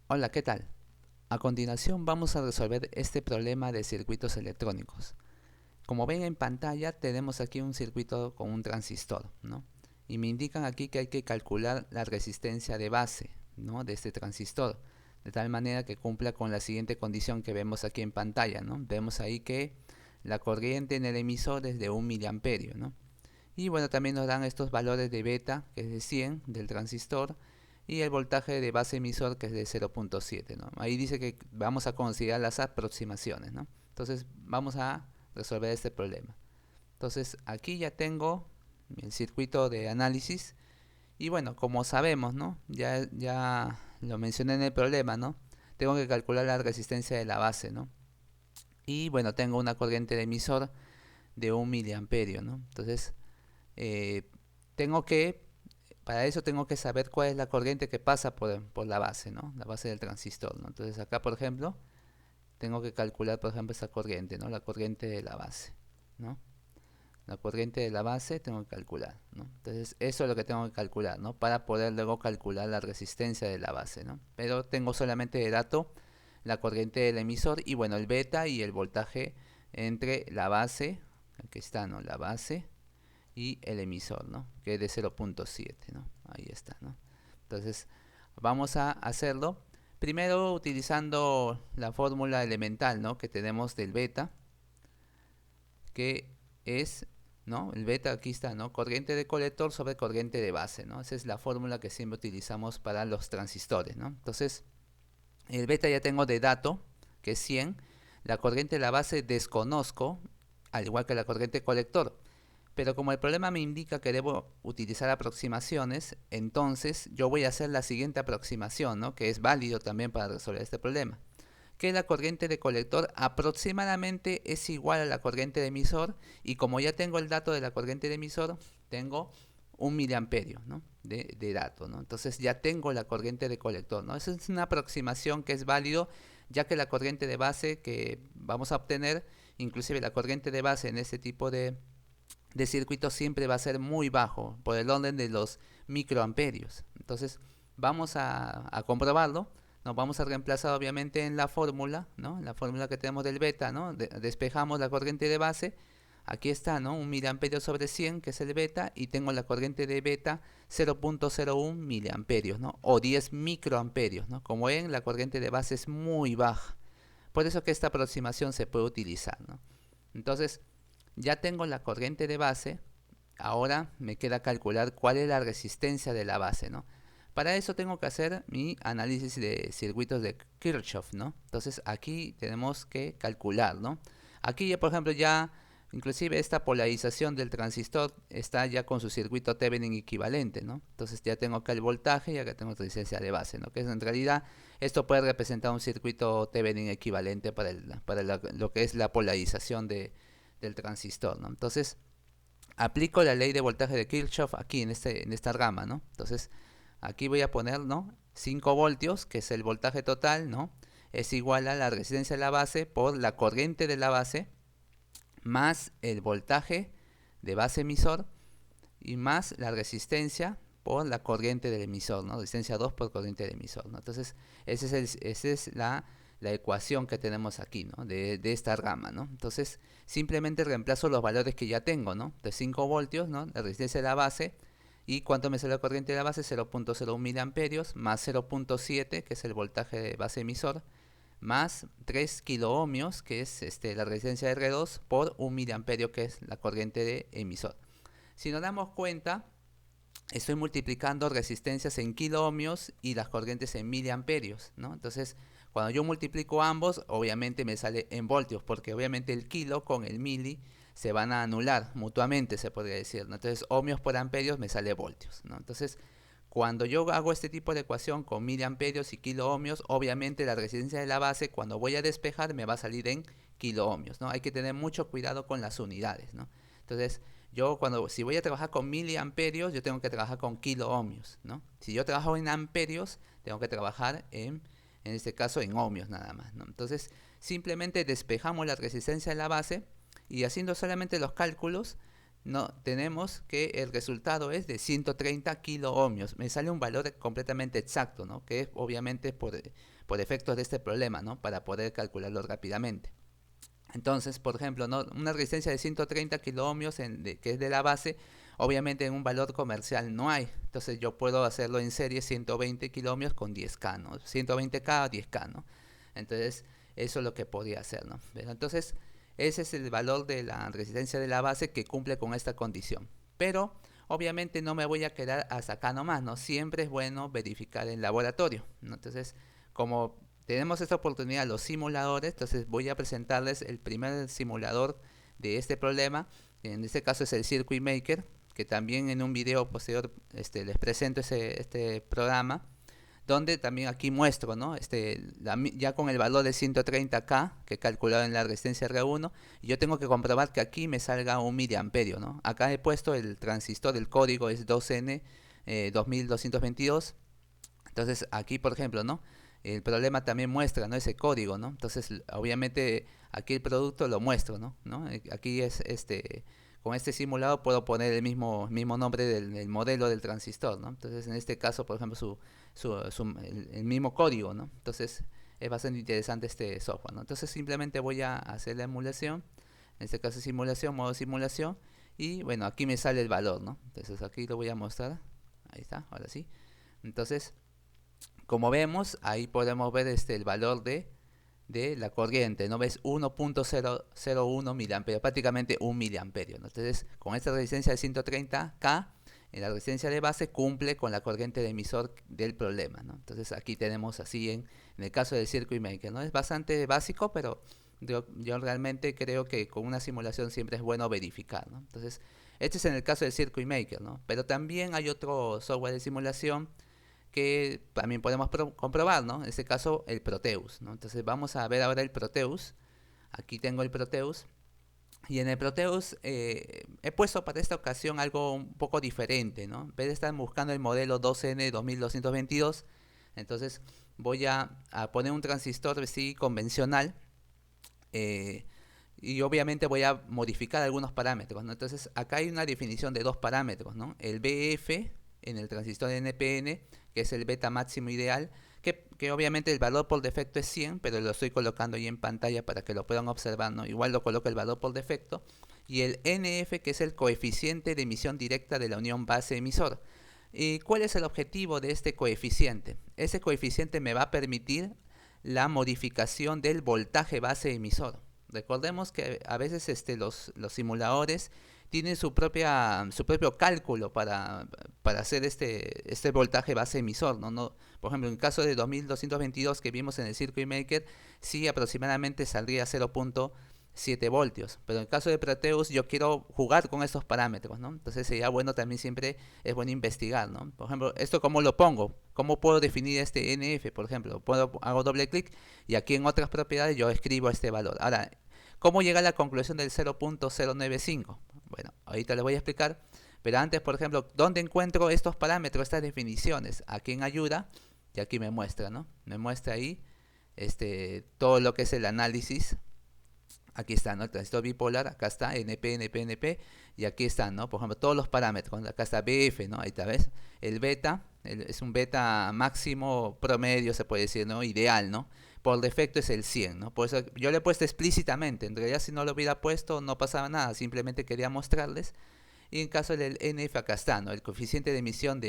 Hola, ¿qué tal? A continuación vamos a resolver este problema de circuitos electrónicos. Como ven en pantalla tenemos aquí un circuito con un transistor, ¿no? Y me indican aquí que hay que calcular la resistencia de base, ¿no?, de este transistor, de tal manera que cumpla con la siguiente condición que vemos aquí en pantalla, ¿no? Vemos ahí que la corriente en el emisor es de 1 miliamperio, ¿no? Y bueno, también nos dan estos valores de beta, que es de 100 del transistor, y el voltaje de base emisor, que es de 0.7, ¿no? Ahí dice que vamos a considerar las aproximaciones, ¿no? Entonces vamos a resolver este problema. Entonces aquí ya tengo el circuito de análisis y bueno, como sabemos, ¿no? Ya lo mencioné en el problema, ¿no? Tengo que calcular la resistencia de la base, ¿no? Y bueno, tengo una corriente de emisor de 1 miliamperio, ¿no? Entonces eh, tengo que, para eso tengo que saber cuál es la corriente que pasa por la base, ¿no? La base del transistor, ¿no? Entonces acá, por ejemplo, tengo que calcular, por ejemplo, esa corriente, ¿no? La corriente de la base, ¿no? La corriente de la base tengo que calcular, ¿no? Entonces eso es lo que tengo que calcular, ¿no? Para poder luego calcular la resistencia de la base, ¿no? Pero tengo solamente de dato la corriente del emisor y bueno, el beta y el voltaje entre la base, aquí está, ¿no? La base y el emisor, ¿no?, que es de 0.7, ¿no? Ahí está, ¿no? Entonces vamos a hacerlo primero utilizando la fórmula elemental, ¿no?, que tenemos del beta, que es, ¿no?, el beta aquí está, ¿no?, corriente de colector sobre corriente de base, ¿no? Esa es la fórmula que siempre utilizamos para los transistores, ¿no? Entonces el beta ya tengo de dato, que es 100. La corriente de la base desconozco, al igual que la corriente colector. Pero como el problema me indica que debo utilizar aproximaciones, entonces yo voy a hacer la siguiente aproximación, ¿no?, que es válido también para resolver este problema. Que la corriente de colector aproximadamente es igual a la corriente de emisor y como ya tengo el dato de la corriente de emisor, tengo 1 miliamperio, ¿no?, de dato, ¿no? Entonces ya tengo la corriente de colector, ¿no? Esa es una aproximación que es válido ya que la corriente de base que vamos a obtener, inclusive la corriente de base en este tipo de circuito siempre va a ser muy bajo, por el orden de los microamperios. Entonces vamos a comprobarlo. Nos vamos a reemplazar obviamente en la fórmula, ¿no?, en la fórmula que tenemos del beta, ¿no? Despejamos la corriente de base. Aquí está, ¿no?, 1 miliamperio sobre 100, que es el beta, y tengo la corriente de beta 0.01 miliamperios, ¿no?, o 10 microamperios, ¿no? Como ven, la corriente de base es muy baja. Por eso que esta aproximación se puede utilizar, ¿no? Entonces, ya tengo la corriente de base, ahora me queda calcular cuál es la resistencia de la base, ¿no? Para eso tengo que hacer mi análisis de circuitos de Kirchhoff, ¿no? Entonces aquí tenemos que calcular, ¿no? Aquí ya, por ejemplo, ya inclusive esta polarización del transistor está ya con su circuito Thevenin equivalente, ¿no? Entonces ya tengo acá el voltaje y acá tengo resistencia de base, ¿no? Que es, en realidad esto puede representar un circuito Thevenin equivalente para lo que es la polarización del transistor, ¿no? Entonces aplico la ley de voltaje de Kirchhoff aquí en esta rama, ¿no? Entonces aquí voy a poner, ¿no?, 5 voltios, que es el voltaje total, ¿no?, es igual a la resistencia de la base por la corriente de la base más el voltaje de base emisor y más la resistencia por la corriente del emisor, ¿no? Resistencia 2 por corriente del emisor, ¿no? Entonces, esa es la ecuación que tenemos aquí, ¿no?, de esta rama, ¿no? Entonces, simplemente reemplazo los valores que ya tengo, ¿no? De 5 voltios, ¿no?, la resistencia de la base, y cuánto me sale la corriente de la base, 0.01 miliamperios, más 0.7, que es el voltaje de base emisor, más 3 kiloohmios, que es la resistencia de R2, por 1 miliamperio, que es la corriente de emisor. Si nos damos cuenta, estoy multiplicando resistencias en kiloohmios y las corrientes en miliamperios, ¿no? Entonces, cuando yo multiplico ambos, obviamente me sale en voltios, porque obviamente el kilo con el mili se van a anular mutuamente, se podría decir, ¿no? Entonces, ohmios por amperios me sale voltios, ¿no? Entonces, cuando yo hago este tipo de ecuación con miliamperios y kiloohmios, obviamente la resistencia de la base, cuando voy a despejar, me va a salir en kiloohmios, ¿no? Hay que tener mucho cuidado con las unidades, ¿no? Entonces, si voy a trabajar con miliamperios, yo tengo que trabajar con kiloohmios, ¿no? Si yo trabajo en amperios, tengo que trabajar en este caso en ohmios nada más, ¿no? Entonces, simplemente despejamos la resistencia de la base y haciendo solamente los cálculos, no, tenemos que el resultado es de 130 kiloohmios. Me sale un valor completamente exacto, ¿no? Que es obviamente por efectos de este problema, ¿no? Para poder calcularlo rápidamente. Entonces, por ejemplo, ¿no? Una resistencia de 130 kiloohmios que es de la base, obviamente en un valor comercial no hay. Entonces yo puedo hacerlo en serie 120 kiloohmios con 10K, ¿no? 120K o 10K, ¿no? Entonces, eso es lo que podría hacer, ¿no? Pero entonces, ese es el valor de la resistencia de la base que cumple con esta condición. Pero, obviamente no me voy a quedar hasta acá nomás, ¿no? Siempre es bueno verificar en laboratorio, ¿no? Entonces, como tenemos esta oportunidad los simuladores, entonces voy a presentarles el primer simulador de este problema. En este caso es el Circuit Maker, que también en un video posterior les presento este programa, donde también aquí muestro, ¿no? Ya con el valor de 130K que he calculado en la resistencia R1, yo tengo que comprobar que aquí me salga un miliamperio, ¿no? Acá he puesto el transistor, el código es 2N 2222. Entonces aquí, por ejemplo, ¿no? El problema también muestra, ¿no? Ese código, ¿no? Entonces, obviamente, aquí el producto lo muestro, ¿no? Aquí es con este simulado puedo poner el mismo nombre del modelo del transistor, ¿no? Entonces, en este caso, por ejemplo, el mismo código, ¿no? Entonces, es bastante interesante este software, ¿no? Entonces, simplemente voy a hacer la emulación, en este caso simulación, modo simulación, y bueno, aquí me sale el valor, ¿no? Entonces, aquí lo voy a mostrar, ahí está, ahora sí. Entonces, como vemos, ahí podemos ver el valor de la corriente, ¿no? Ves 1.001 miliamperios, prácticamente 1 miliamperio, ¿no? Entonces, con esta resistencia de 130K, en la resistencia de base cumple con la corriente de emisor del problema, ¿no? Entonces, aquí tenemos así en el caso del Circuit Maker, ¿no? Es bastante básico, pero yo realmente creo que con una simulación siempre es bueno verificar, ¿no? Entonces, este es en el caso del Circuit Maker, ¿no? Pero también hay otro software de simulación que también podemos comprobar, ¿no? En este caso, el Proteus, ¿no? Entonces vamos a ver ahora el Proteus. Aquí tengo el Proteus. Y en el Proteus he puesto para esta ocasión algo un poco diferente, ¿no? En vez de estar buscando el modelo 2N 2222, entonces voy a poner un transistor así convencional, eh, y obviamente voy a modificar algunos parámetros, ¿no? Entonces acá hay una definición de dos parámetros, ¿no? El BF en el transistor NPN, que es el beta máximo ideal, que obviamente el valor por defecto es 100, pero lo estoy colocando ahí en pantalla para que lo puedan observar, ¿no? Igual lo coloco el valor por defecto. Y el NF, que es el coeficiente de emisión directa de la unión base-emisor. ¿Y cuál es el objetivo de este coeficiente? Ese coeficiente me va a permitir la modificación del voltaje base-emisor. Recordemos que a veces los simuladores tienen su propio cálculo para hacer este voltaje base emisor, ¿no? No, por ejemplo, en el caso de 2222 que vimos en el Circuit Maker, sí aproximadamente saldría 0.7 voltios, pero en el caso de Proteus yo quiero jugar con estos parámetros, ¿no? Entonces sería bueno también, siempre es bueno investigar, ¿no? Por ejemplo, ¿esto cómo lo pongo? ¿Cómo puedo definir este NF, por ejemplo? Hago doble clic y aquí en otras propiedades yo escribo este valor. Ahora, ¿cómo llega a la conclusión del 0.095? Bueno, ahorita les voy a explicar, pero antes, por ejemplo, ¿dónde encuentro estos parámetros, estas definiciones? Aquí en ayuda, y aquí me muestra, ¿no? Me muestra ahí todo lo que es el análisis. Aquí está, ¿no? El transistor bipolar, acá está NP, NP, NP, y aquí están, ¿no? Por ejemplo, todos los parámetros, acá está BF, ¿no? Ahí está, ¿ves? El beta, es un beta máximo promedio, se puede decir, ¿no? Ideal, ¿no? Por defecto es el 100, ¿no? Por eso yo le he puesto explícitamente, en realidad si no lo hubiera puesto no pasaba nada, simplemente quería mostrarles. Y en caso del NF acá está, ¿no? El coeficiente de emisión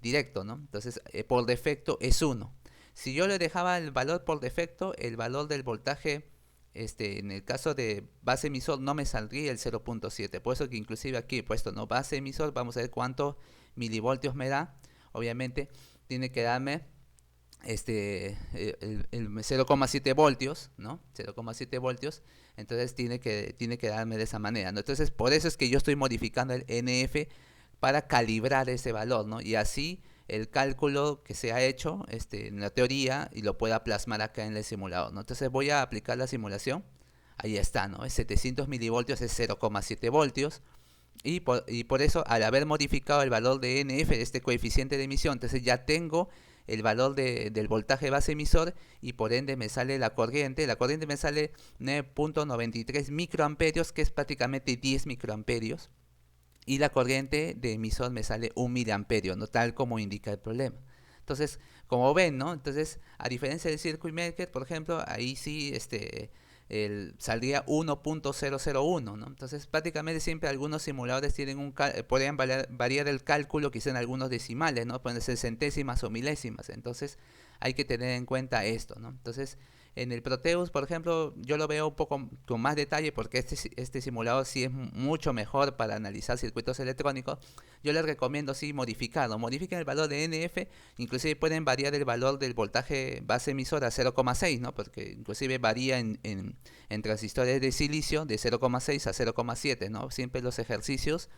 directo, ¿no? Entonces, por defecto es 1. Si yo le dejaba el valor por defecto, el valor del voltaje, en el caso de base emisor no me saldría el 0.7. Por eso que inclusive aquí he puesto, ¿no? Base emisor, vamos a ver cuántos milivoltios me da. Obviamente tiene que darme el 0,7 voltios, ¿no? 0,7 voltios, entonces tiene que darme de esa manera, ¿no? Entonces, por eso es que yo estoy modificando el NF para calibrar ese valor, ¿no? Y así el cálculo que se ha hecho en la teoría y lo pueda plasmar acá en el simulador, ¿no? Entonces voy a aplicar la simulación, ahí está, ¿no? Es 700 milivoltios, es 0,7 voltios. Y por eso, al haber modificado el valor de NF, este coeficiente de emisión, entonces ya tengo el valor del voltaje base emisor y por ende me sale la corriente. La corriente me sale 9.93 microamperios, que es prácticamente 10 microamperios. y la corriente de emisor me sale 1 miliamperio, ¿no? Tal como indica el problema. Entonces, como ven, ¿no? Entonces, a diferencia del Circuit Maker, por ejemplo, ahí sí saldría 1.001, ¿no? Entonces, prácticamente siempre algunos simuladores tienen podrían variar el cálculo, quizá en algunos decimales, ¿no? Pueden ser centésimas o milésimas. Entonces, hay que tener en cuenta esto, ¿no? Entonces, en el Proteus, por ejemplo, yo lo veo un poco con más detalle porque este simulador sí es mucho mejor para analizar circuitos electrónicos. Yo les recomiendo sí modificarlo. Modifiquen el valor de NF, inclusive pueden variar el valor del voltaje base emisor a 0,6, ¿no? Porque inclusive varía en transistores de silicio de 0,6 a 0,7, ¿no? Siempre los ejercicios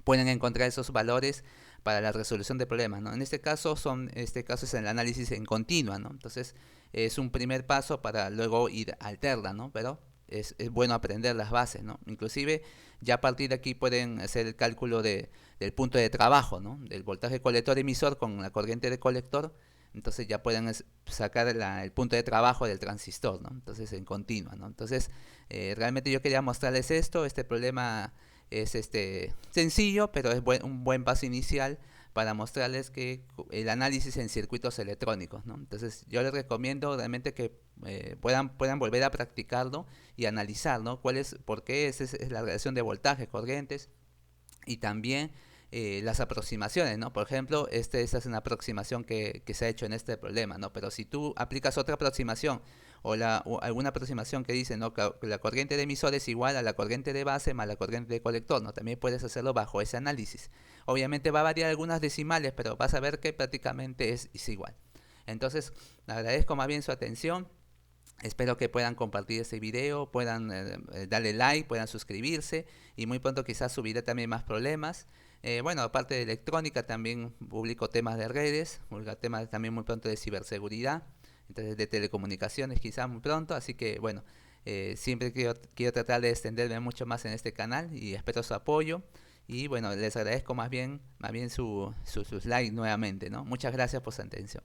pueden encontrar esos valores para la resolución de problemas, ¿no? En este caso es el análisis en continua, ¿no? Entonces es un primer paso para luego ir alterna, ¿no? Pero es bueno aprender las bases, ¿no? Inclusive ya a partir de aquí pueden hacer el cálculo del punto de trabajo, ¿no? Del voltaje colector emisor con la corriente de colector. Entonces ya pueden sacar el punto de trabajo del transistor, ¿no? Entonces en continua, ¿no? Entonces realmente yo quería mostrarles este problema es sencillo, pero es un buen paso inicial para mostrarles que el análisis en circuitos electrónicos, ¿no? Entonces yo les recomiendo realmente que puedan volver a practicarlo y analizar, ¿no? Por qué es la relación de voltajes, corrientes y también las aproximaciones, ¿no? Por ejemplo, esta es una aproximación que se ha hecho en este problema, ¿no? Pero si tú aplicas otra aproximación o alguna aproximación que dice, ¿no? Que la corriente de emisor es igual a la corriente de base más la corriente de colector, ¿no? También puedes hacerlo bajo ese análisis. Obviamente va a variar algunas decimales, pero vas a ver que prácticamente es igual. Entonces, agradezco más bien su atención. Espero que puedan compartir este video, puedan darle like, puedan suscribirse y muy pronto quizás subiré también más problemas. Bueno, aparte de electrónica también publico temas de redes, publico temas también muy pronto de ciberseguridad, entonces de telecomunicaciones quizás muy pronto, así que bueno, siempre quiero tratar de extenderme mucho más en este canal y espero su apoyo y bueno, les agradezco más bien sus likes nuevamente, ¿no? Muchas gracias por su atención.